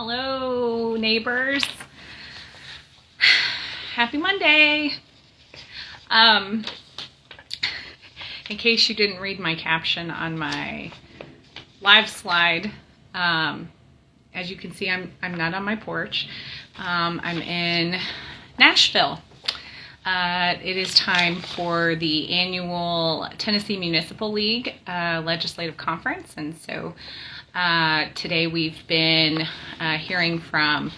Hello, neighbors. Happy Monday. In case you didn't read my caption on my live slide, as you can see, I'm not on my porch. I'm in Nashville. It is time for the annual Tennessee Municipal League Legislative Conference, and so today we've been hearing from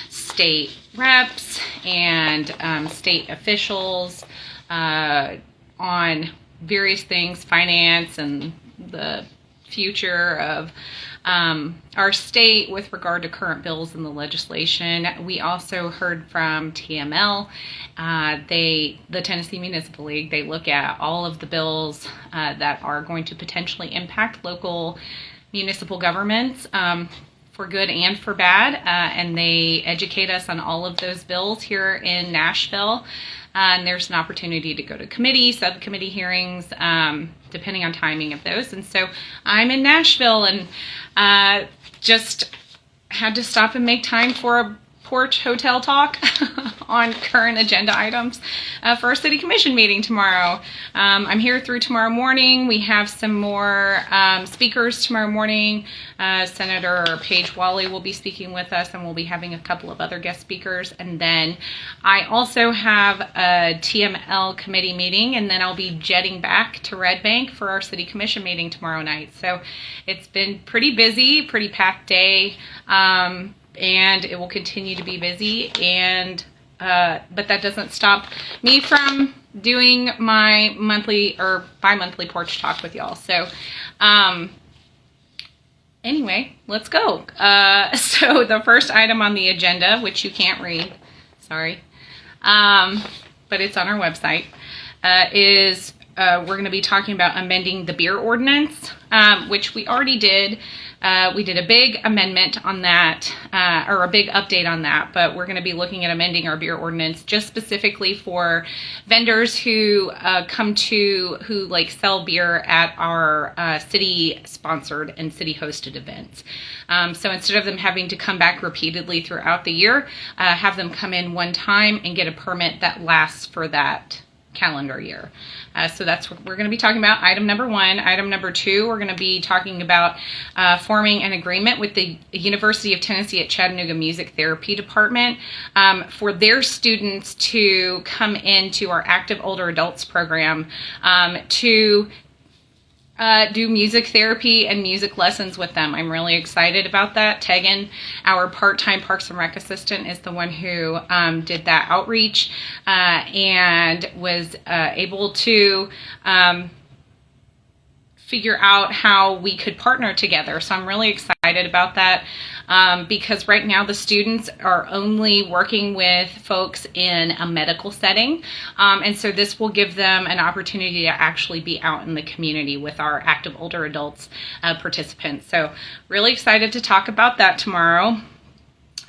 state reps and state officials on various things, finance and the future of our state with regard to current bills in the legislation. We also heard from TML, the Tennessee Municipal League. They look at all of the bills that are going to potentially impact local municipal governments for good and for bad, and they educate us on all of those bills here in Nashville. And there's an opportunity to go to committee, subcommittee hearings, depending on timing of those. And so I'm in Nashville and just had to stop and make time for a Porch hotel talk on current agenda items for our city commission meeting tomorrow. I'm here through tomorrow morning. We have some more speakers tomorrow morning. Senator Paige Wally will be speaking with us, and we'll be having a couple of other guest speakers. And then I also have a TML committee meeting, and then I'll be jetting back to Red Bank for our city commission meeting tomorrow night. So it's been pretty busy, pretty packed day. And it will continue to be busy, and but that doesn't stop me from doing my monthly or bi-monthly porch talk with y'all. So anyway, let's go. So the first item on the agenda, which you can't read, sorry, but it's on our website, is we're going to be talking about amending the Beer Ordinance, which we already did. We did a big amendment on that, or a big update on that, but we're going to be looking at amending our beer ordinance just specifically for vendors who who like sell beer at our city-sponsored and city-hosted events. So instead of them having to come back repeatedly throughout the year, have them come in one time and get a permit that lasts for that calendar year. So that's what we're going to be talking about. Item number one. Item number two, we're going to be talking about forming an agreement with the University of Tennessee at Chattanooga Music Therapy Department for their students to come into our active older adults program to do music therapy and music lessons with them. I'm really excited about that. Tegan, our part-time Parks and Rec assistant, is the one who did that outreach and was able to figure out how we could partner together. So I'm really excited about that because right now the students are only working with folks in a medical setting. And so this will give them an opportunity to actually be out in the community with our active older adults participants. So really excited to talk about that tomorrow.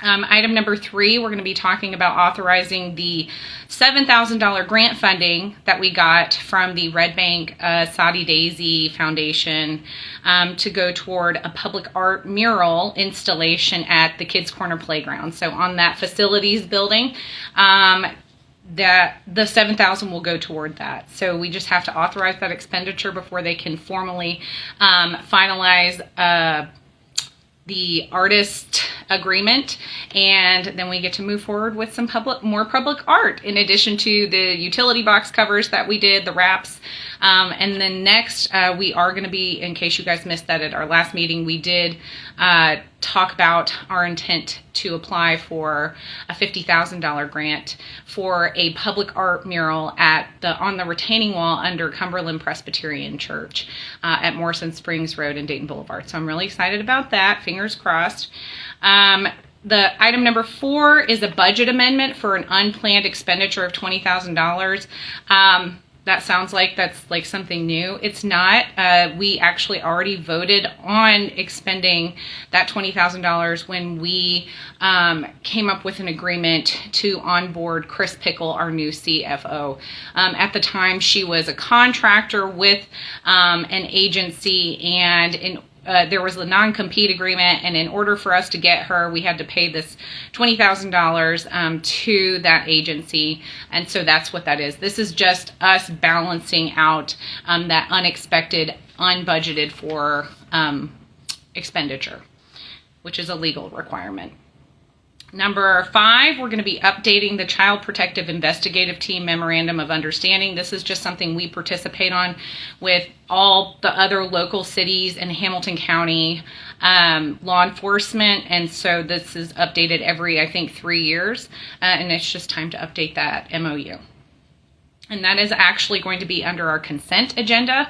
Item number three, we're going to be talking about authorizing the $7,000 grant funding that we got from the Red Bank Sadi Daisy Foundation to go toward a public art mural installation at the Kids Corner Playground. So on that facilities building, that the $7,000 will go toward that. So we just have to authorize that expenditure before they can formally finalize the artist agreement, and then we get to move forward with some more public art in addition to the utility box covers that we did, the wraps. And then next, we are going to be, in case you guys missed that at our last meeting, we did talk about our intent to apply for a $50,000 grant for a public art mural on the retaining wall under Cumberland Presbyterian Church at Morrison Springs Road and Dayton Boulevard. So I'm really excited about that. Fingers crossed. The item number four is a budget amendment for an unplanned expenditure of $20,000. That sounds like that's like something new. It's not. We actually already voted on expending that $20,000 when we came up with an agreement to onboard Chris Pickle, our new CFO. At the time, she was a contractor with an agency, and there was a non-compete agreement, and in order for us to get her, we had to pay this $20,000 to that agency, and so that's what that is. This is just us balancing out that unexpected, unbudgeted for expenditure, which is a legal requirement. Number 5, we're going to be updating the Child Protective Investigative Team Memorandum of Understanding. This is just something we participate on with all the other local cities and Hamilton County law enforcement. And so this is updated every, I think, 3 years. And it's just time to update that MOU. And that is actually going to be under our consent agenda.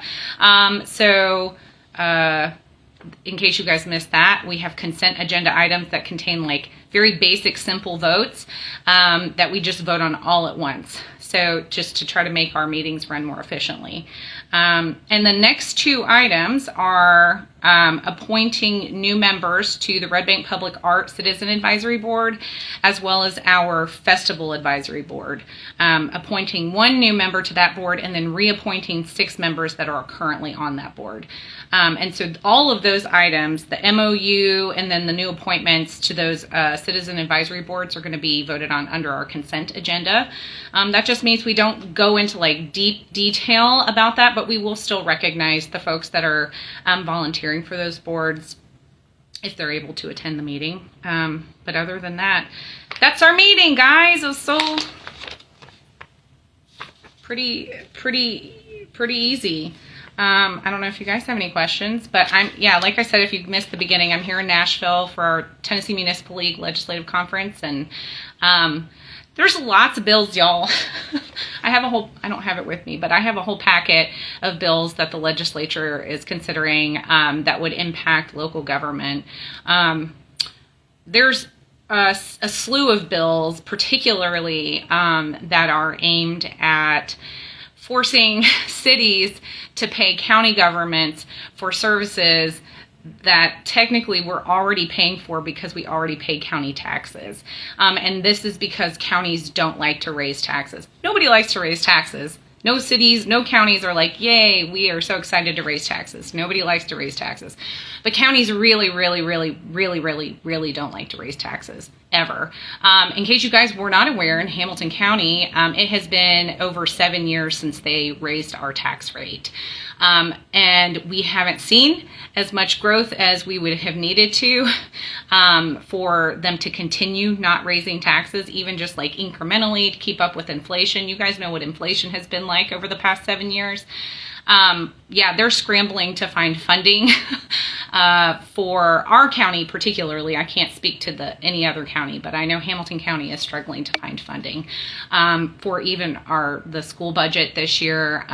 In case you guys missed that, we have consent agenda items that contain like very basic, simple votes that we just vote on all at once. So just to try to make our meetings run more efficiently. And the next 2 items are appointing new members to the Red Bank Public Art Citizen Advisory Board, as well as our Festival Advisory Board. Appointing 1 new member to that board, and then reappointing 6 members that are currently on that board. And so all of those items, the MOU and then the new appointments to those citizen advisory boards, are going to be voted on under our consent agenda. That just means we don't go into like deep detail about that, but we will still recognize the folks that are volunteering for those boards if they're able to attend the meeting. But other than that, that's our meeting, guys. It was so pretty easy. I don't know if you guys have any questions, but like I said, if you missed the beginning, I'm here in Nashville for our Tennessee Municipal League Legislative Conference, and there's lots of bills, y'all. I don't have it with me, but I have a whole packet of bills that the legislature is considering that would impact local government. There's a slew of bills, particularly that are aimed at forcing cities to pay county governments for services that technically we're already paying for because we already pay county taxes. And this is because counties don't like to raise taxes. Nobody likes to raise taxes. No cities, no counties are like, yay, we are so excited to raise taxes. Nobody likes to raise taxes. But counties really don't like to raise taxes, ever. In case you guys were not aware, in Hamilton County, it has been over 7 years since they raised our tax rate. And we haven't seen as much growth as we would have needed to for them to continue not raising taxes, even just like incrementally to keep up with inflation. You guys know what inflation has been like over the past 7 years. They're scrambling to find funding for our county particularly. I can't speak to any other county, but I know Hamilton County is struggling to find funding for even the school budget this year.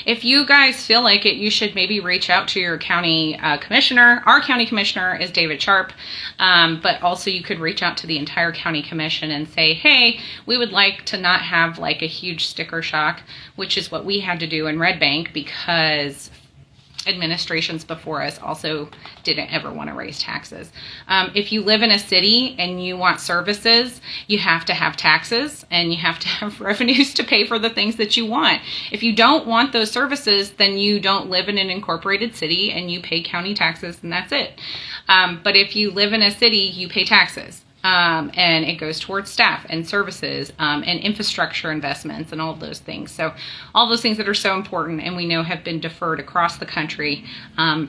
If you guys feel like it, you should maybe reach out to your county commissioner. Our county commissioner is David Sharp, but also you could reach out to the entire county commission and say, hey, we would like to not have like a huge sticker shock, which is what we had to do in Red Bank because administrations before us also didn't ever want to raise taxes. If you live in a city and you want services, you have to have taxes and you have to have revenues to pay for the things that you want. If you don't want those services, then you don't live in an incorporated city and you pay county taxes and that's it. But if you live in a city, you pay taxes. And it goes towards staff and services and infrastructure investments and all of those things. So all those things that are so important and we know have been deferred across the country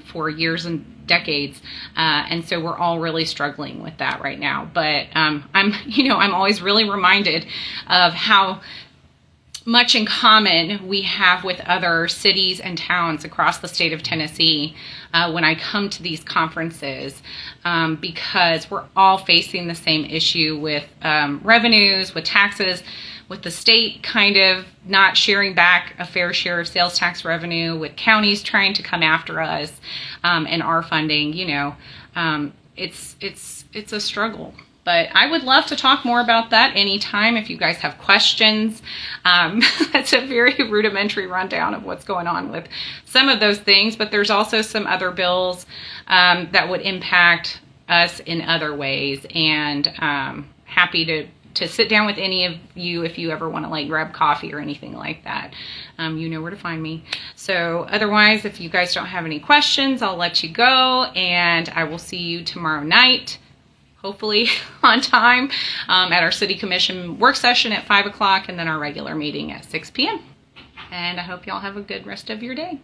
for years and decades. And so we're all really struggling with that right now. But I'm always really reminded of how much in common we have with other cities and towns across the state of Tennessee when I come to these conferences, because we're all facing the same issue with revenues, with taxes, with the state kind of not sharing back a fair share of sales tax revenue, with counties trying to come after us and our funding. It's a struggle. But I would love to talk more about that anytime if you guys have questions. That's a very rudimentary rundown of what's going on with some of those things, but there's also some other bills that would impact us in other ways, and happy to to sit down with any of you if you ever want to like grab coffee or anything like that. You know where to find me. So otherwise, if you guys don't have any questions, I'll let you go, and I will see you tomorrow night, hopefully on time, at our City Commission work session at 5 o'clock, and then our regular meeting at 6 p.m. And I hope y'all have a good rest of your day.